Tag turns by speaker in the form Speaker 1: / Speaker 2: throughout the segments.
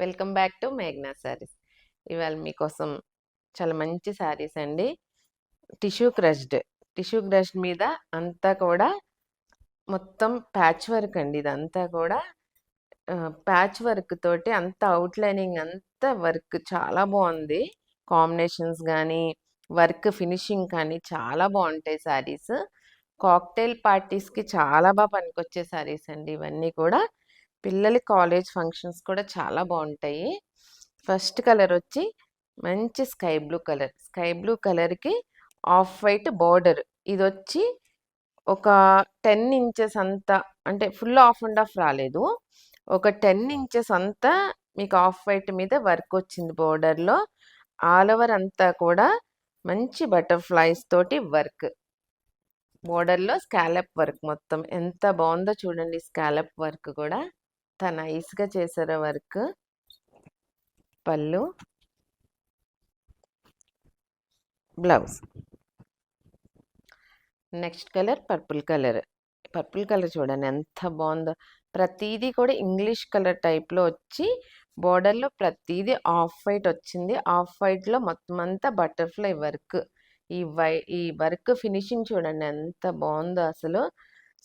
Speaker 1: Welcome back to మేఘ్నా శారీస్. ఇవాళ మీకోసం చాలా మంచి శారీస్ అండి. టిష్యూ క్రష్డ్ మీద అంతా కూడా మొత్తం ప్యాచ్ వర్క్ అండి. ఇదంతా కూడా ప్యాచ్ వర్క్ తోటి అంత అవుట్లైనింగ్ అంతా వర్క్ చాలా బాగుంది. కాంబినేషన్స్ కానీ వర్క్ ఫినిషింగ్ కానీ చాలా బాగుంటాయి శారీస్. కాక్టైల్ పార్టీస్కి చాలా బాగా పనికొచ్చే శారీస్ అండి ఇవన్నీ కూడా. పిల్లల కాలేజ్ ఫంక్షన్స్ కూడా చాలా బాగుంటాయి. ఫస్ట్ కలర్ వచ్చి మంచి స్కై బ్లూ కలర్కి ఆఫ్ వైట్ బార్డర్. ఇది వచ్చి ఒక 10 ఇంచెస్ అంతా, అంటే ఫుల్ ఆఫ్ అండ్ ఆఫ్ రాలేదు, ఒక 10 ఇంచెస్ అంతా మీకు ఆఫ్ వైట్ మీద వర్క్ వచ్చింది బోర్డర్లో. ఆల్ ఓవర్ అంతా కూడా మంచి బటర్ఫ్లైస్ తోటి వర్క్. బోర్డర్లో స్కాలప్ వర్క్ మొత్తం ఎంత బాగుందో చూడండి. స్కాలప్ వర్క్ కూడా నైస్గా చేశారు వర్క్. పళ్ళు, blouse. Next colour purple colour చూడండి ఎంత బాగుందో. ప్రతిదీ కూడా ఇంగ్లీష్ కలర్ టైప్లో వచ్చి బోర్డర్లో ప్రతిదీ ఆఫ్ వైట్ వచ్చింది. ఆఫ్ వైట్లో మొత్తం అంతా బటర్ఫ్లై వర్క్. ఈ వర్క్ ఫినిషింగ్ చూడండి ఎంత బాగుందో అసలు.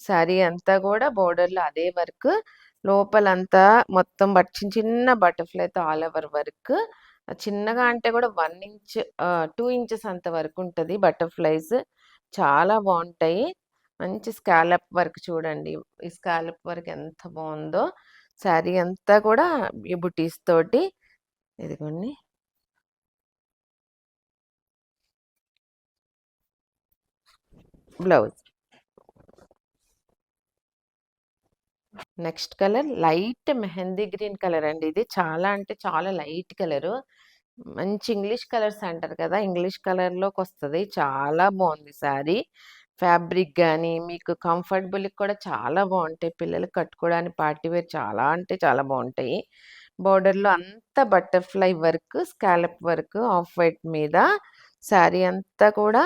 Speaker 1: శారీ అంతా కూడా బోర్డర్లో అదే వర్క్. లోపలంతా మొత్తం చిన్న చిన్న బటర్ఫ్లైతో ఆల్ ఓవర్ వర్క్. చిన్నగా అంటే కూడా 1 ఇంచ్ 2 ఇంచెస్ అంత వరకు ఉంటుంది బటర్ఫ్లైస్. చాలా బాగుంటాయి. మంచి స్కాలప్ వర్క్ చూడండి. ఈ స్కాలప్ వర్క్ ఎంత బాగుందో. శారీ అంతా కూడా ఈ బుటీస్ తోటి. ఇదిగోండి, blouse. Next colour light mehndi green colour అండి. ఇది చాలా అంటే చాలా లైట్ కలరు. మంచి ఇంగ్లీష్ కలర్స్ అంటారు కదా, ఇంగ్లీష్ కలర్లోకి వస్తుంది. చాలా బాగుంది శారీ. ఫ్యాబ్రిక్ కానీ మీకు కంఫర్టబుల్కి కూడా చాలా బాగుంటాయి. పిల్లలు కట్టుకోవడానికి పార్టీ వేర్ చాలా అంటే చాలా బాగుంటాయి. బోర్డర్లో అంతా butterfly work, scallop work off white మీద. శారీ అంతా కూడా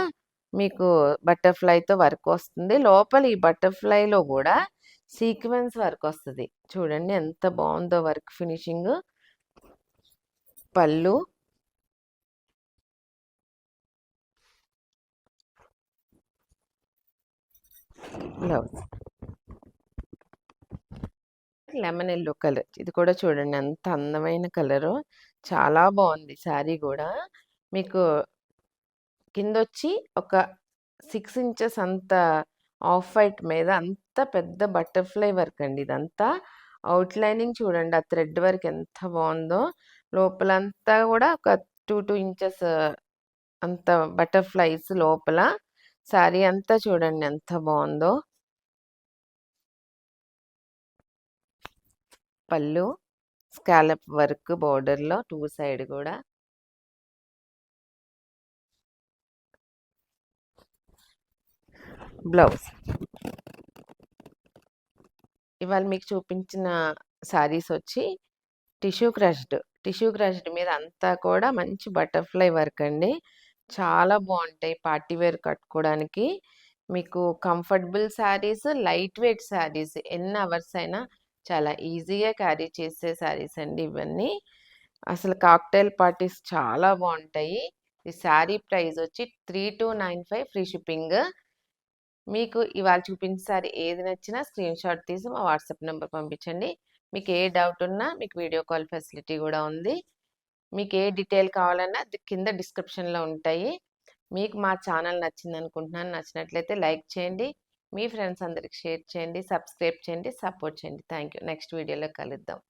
Speaker 1: మీకు బటర్ఫ్లైతో వర్క్ వస్తుంది. లోపల ఈ బటర్ఫ్లైలో కూడా సీక్వెన్స్ వర్క్ వస్తుంది. చూడండి ఎంత బాగుందో వర్క్ ఫినిషింగ్. పళ్ళు, బ్లౌజ్. లెమన్ ఎల్లో కలర్, ఇది కూడా చూడండి ఎంత అందమైన కలరు. చాలా బాగుంది శారీ కూడా. మీకు కింద వచ్చి ఒక 6 ఇంచెస్ అంత ఆఫ్ వైట్ మీద అంత పెద్ద బటర్ఫ్లై వర్క్ అండి. ఇదంతా అవుట్లైనింగ్ చూడండి. ఆ థ్రెడ్ వర్క్ ఎంత బాగుందో. లోపలంతా కూడా ఒక 2 ఇంచెస్ అంత బటర్ఫ్లైస్ లోపల. శారీ అంతా చూడండి ఎంత బాగుందో. పళ్ళు, స్కాలప్ వర్క్ బోర్డర్లో 2 సైడ్ కూడా. బ్లౌజ్. ఇవాళ మీకు చూపించిన శారీస్ వచ్చి టిష్యూ క్రష్డ్ మీద అంతా కూడా మంచి బటర్ఫ్లై వర్క్ అండి. చాలా బాగుంటాయి పార్టీ వేర్ కట్టుకోవడానికి. మీకు comfortable saris, light weight saris, ఎన్ని అవర్స్ అయినా చాలా ఈజీగా క్యారీ చేసే శారీస్ అండి ఇవన్నీ. అసలు కాక్టైల్ పార్టీస్ చాలా బాగుంటాయి. ఈ శారీ ప్రైస్ వచ్చి 3295 ఫ్రీ షిప్పింగ్. మీకు ఇవాళ చూపించిన సారీ ఏది నచ్చినా స్క్రీన్ షాట్ తీసి మా వాట్సాప్ నెంబర్ పంపించండి. మీకు ఏ డౌట్ ఉన్నా మీకు వీడియో కాల్ ఫెసిలిటీ కూడా ఉంది. మీకు ఏ డీటెయిల్ కావాలన్నా కింద డిస్క్రిప్షన్లో ఉంటాయి. మీకు మా ఛానల్ నచ్చింది అనుకుంటున్నాను. నచ్చినట్లయితే లైక్ చేయండి, మీ ఫ్రెండ్స్ అందరికి షేర్ చేయండి, సబ్స్క్రైబ్ చేయండి, సపోర్ట్ చేయండి. Thank you. నెక్స్ట్ వీడియోలో కలుద్దాం.